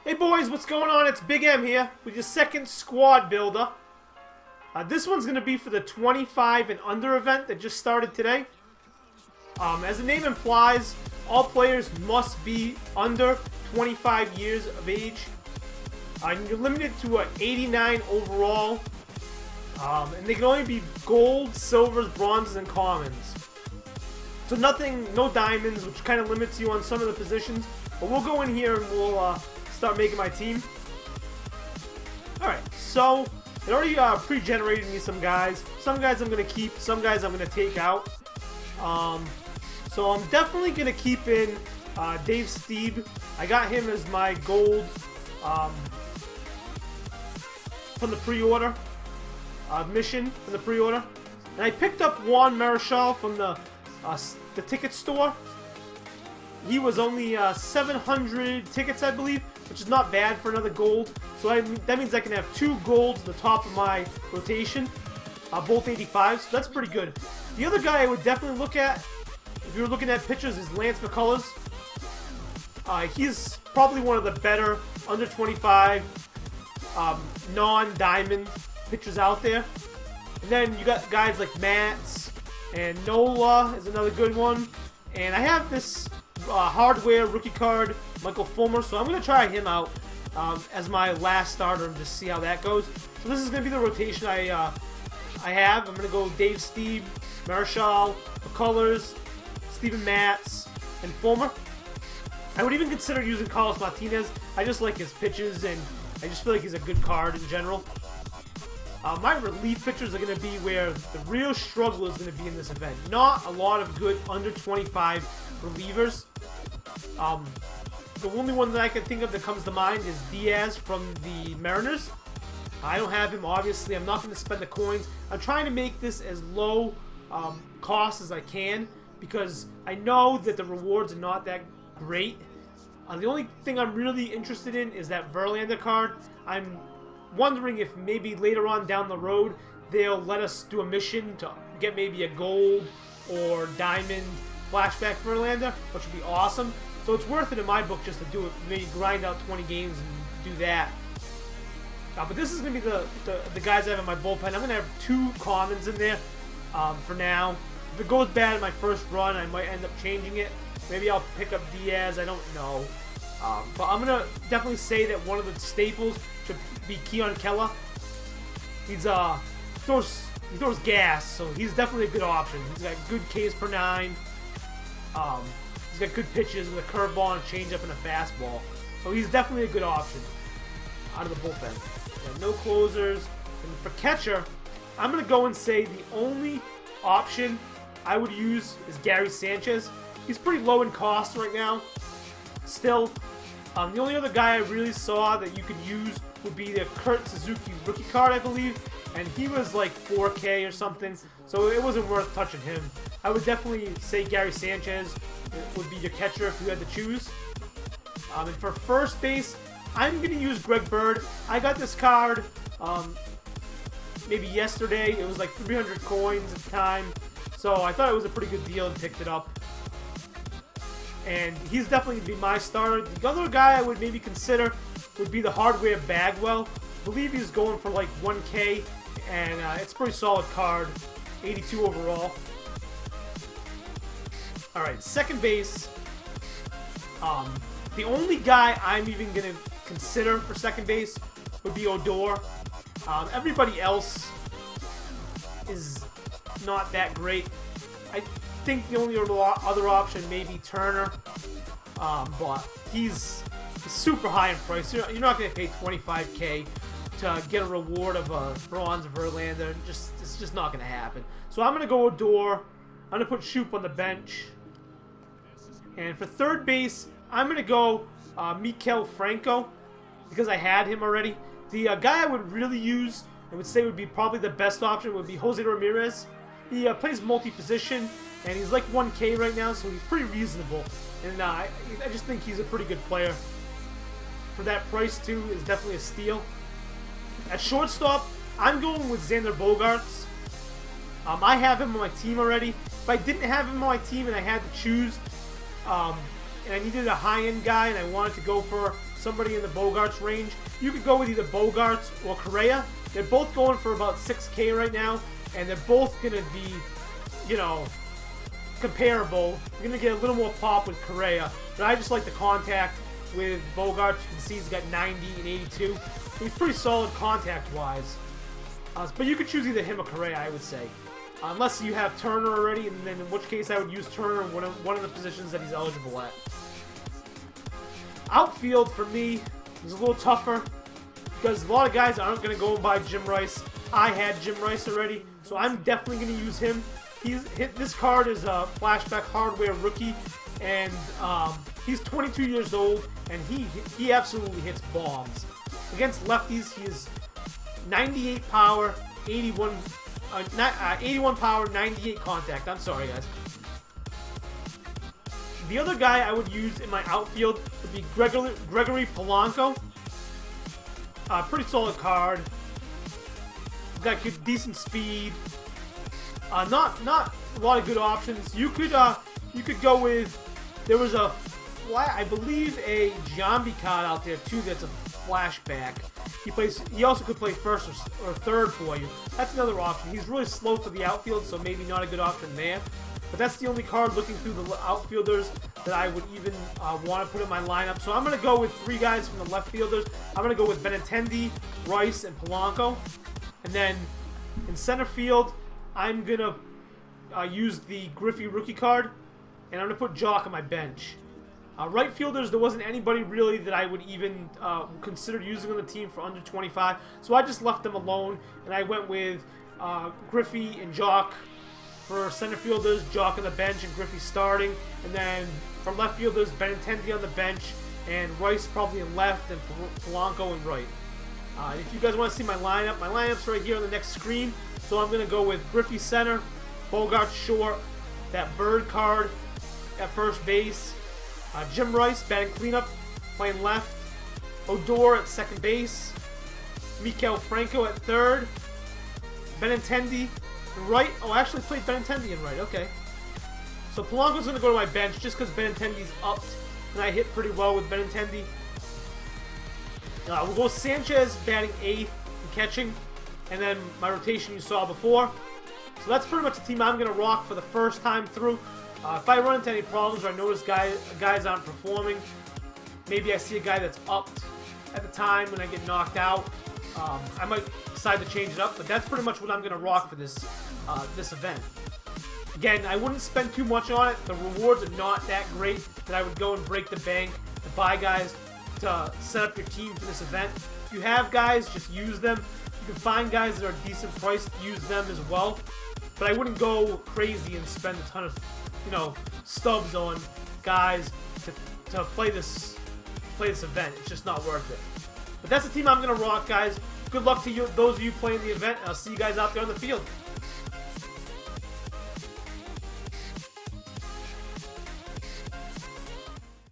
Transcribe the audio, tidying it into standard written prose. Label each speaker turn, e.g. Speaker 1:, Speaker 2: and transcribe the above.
Speaker 1: Hey boys, what's going on? It's Big M here with your second squad builder. This one's going to be for the 25 and under event that just started today. As the name implies, all players must be under 25 years of age. And you're limited to an 89 overall. And they can only be gold, silvers, bronzes, and commons. So no diamonds, which kind of limits you on some of the positions. But we'll go in here and we'll start making my team. Alright, so it already pre-generated me some guys. Some guys I'm going to keep, some guys I'm going to take out. So I'm definitely going to keep in Dave Steeb. I got him as my gold from the pre-order mission from the pre-order. And I picked up Juan Marichal from the ticket store. He was only 700 tickets, I believe, which is not bad for another gold. So that means I can have 2 golds at the top of my rotation, both 85, so that's pretty good. The other guy I would definitely look at, if you're looking at pitchers, is Lance McCullers. He's probably one of the better under 25 non-diamond pitchers out there. And then you got guys like Matz and Nola is another good one. And I have this hardware rookie card, Michael Fulmer, so I'm going to try him out as my last starter and just see how that goes. So this is going to be the rotation I have. I'm going to go Dave Steeb, Marichal, McCullers, Steven Matz, and Fulmer. I would even consider using Carlos Martinez. I just like his pitches, and I just feel like he's a good card in general. My relief pitchers are going to be where the real struggle is going to be in this event. Not a lot of good under 25 relievers. The only one that I can think of that comes to mind is Diaz from the Mariners. I don't have him, obviously. I'm not going to spend the coins. I'm trying to make this as low cost as I can because I know that the rewards are not that great. The only thing I'm really interested in is that Verlander card. I'm wondering if maybe later on down the road they'll let us do a mission to get maybe a gold or diamond flashback Verlander, which would be awesome. So it's worth it in my book just to do it, maybe grind out 20 games and do that. But this is going to be the guys I have in my bullpen. I'm going to have 2 commons in there for now. If it goes bad in my first run, I might end up changing it. Maybe I'll pick up Diaz, I don't know. But I'm going to definitely say that one of the staples should be Keon Keller. He throws gas, so he's definitely a good option. He's got good Ks per 9. He's got good pitches with a curveball and a changeup and a fastball. So he's definitely a good option out of the bullpen. No closers. And for catcher, I'm going to go and say the only option I would use is Gary Sanchez. He's pretty low in cost right now. Still, the only other guy I really saw that you could use would be the Kurt Suzuki rookie card, I believe. And he was like 4K or something, so it wasn't worth touching him. I would definitely say Gary Sanchez would be your catcher if you had to choose. And for first base, I'm going to use Greg Bird. I got this card maybe yesterday. It was like 300 coins at the time, so I thought it was a pretty good deal and picked it up. And he's definitely going to be my starter. The other guy I would maybe consider would be the hardware Bagwell. I believe he's going for like 1K, and it's a pretty solid card. 82 overall. Alright, second base. The only guy I'm even going to consider for second base would be Odor. Everybody else is not that great. I think the only other option may be Turner, but he's super high in price. You're not going to pay 25K to get a reward of a bronze Verlander. It's just not going to happen. So I'm going to go Odor. I'm going to put Shoop on the bench. And for third base, I'm going to go Maikel Franco because I had him already. The guy I would really use and would say would be probably the best option would be Jose Ramirez. He plays multi-position, and he's like 1K right now, so he's pretty reasonable. And I just think he's a pretty good player. For that price, too, is definitely a steal. At shortstop, I'm going with Xander Bogaerts. I have him on my team already. If I didn't have him on my team and I had to choose, and I needed a high-end guy and I wanted to go for somebody in the Bogarts range, you could go with either Bogarts or Correa. They're both going for about 6K right now, and they're both going to be, you know, comparable. You're going to get a little more pop with Correa, but I just like the contact with Bogarts. You can see he's got 90 and 82. He's pretty solid contact-wise. But you could choose either him or Correa, I would say. Unless you have Turner already, and then in which case I would use Turner in one of the positions that he's eligible at. Outfield, for me, is a little tougher, because a lot of guys aren't going to go and buy Jim Rice. I had Jim Rice already, so I'm definitely going to use him. This card is a flashback hardware rookie, and he's 22 years old, and he absolutely hits bombs. Against lefties, he is 98 power, 81 power, 98 contact. I'm sorry, guys. The other guy I would use in my outfield would be Gregory Polanco. Pretty solid card. Got good, decent speed. Not a lot of good options. You could go with. There was I believe a Giambi card out there too. That's a flashback. He also could play first or third for you. That's another option. He's really slow for the outfield, so maybe not a good option there. But that's the only card looking through the outfielders that I would even want to put in my lineup. So I'm going to go with 3 guys from the left fielders. I'm going to go with Benintendi, Rice, and Polanco. And then in center field, I'm going to use the Griffey rookie card. And I'm going to put Jock on my bench. Right fielders, there wasn't anybody really that I would even consider using on the team for under 25. So I just left them alone. And I went with Griffey and Jock for center fielders, Jock on the bench and Griffey starting. And then for left fielders, Benintendi on the bench and Rice probably in left and Polanco in right. If you guys want to see my lineup's right here on the next screen. So I'm going to go with Griffey center, Bogart short, that Bird card at first base, Jim Rice batting cleanup, playing left, Odor at second base, Maikel Franco at third, Benintendi right. Oh, I actually played Benintendi in right. Okay. So Polanco's going to go to my bench just because Benintendi's upped, and I hit pretty well with Benintendi. We'll go Sanchez batting 8th and catching, and then my rotation you saw before. So that's pretty much the team I'm going to rock for the first time through. If I run into any problems or I notice guys aren't performing, maybe I see a guy that's upped at the time when I get knocked out, I might decide to change it up, but that's pretty much what I'm going to rock for this event. Again, I wouldn't spend too much on it. The rewards are not that great that I would go and break the bank to buy guys to set up your team for this event. If you have guys, just use them. You can find guys that are decent priced, use them as well. But I wouldn't go crazy and spend a ton of, stubs on guys to play this event. It's just not worth it. But that's the team I'm going to rock, guys. Good luck to you, those of you playing the event, and I'll see you guys out there on the field.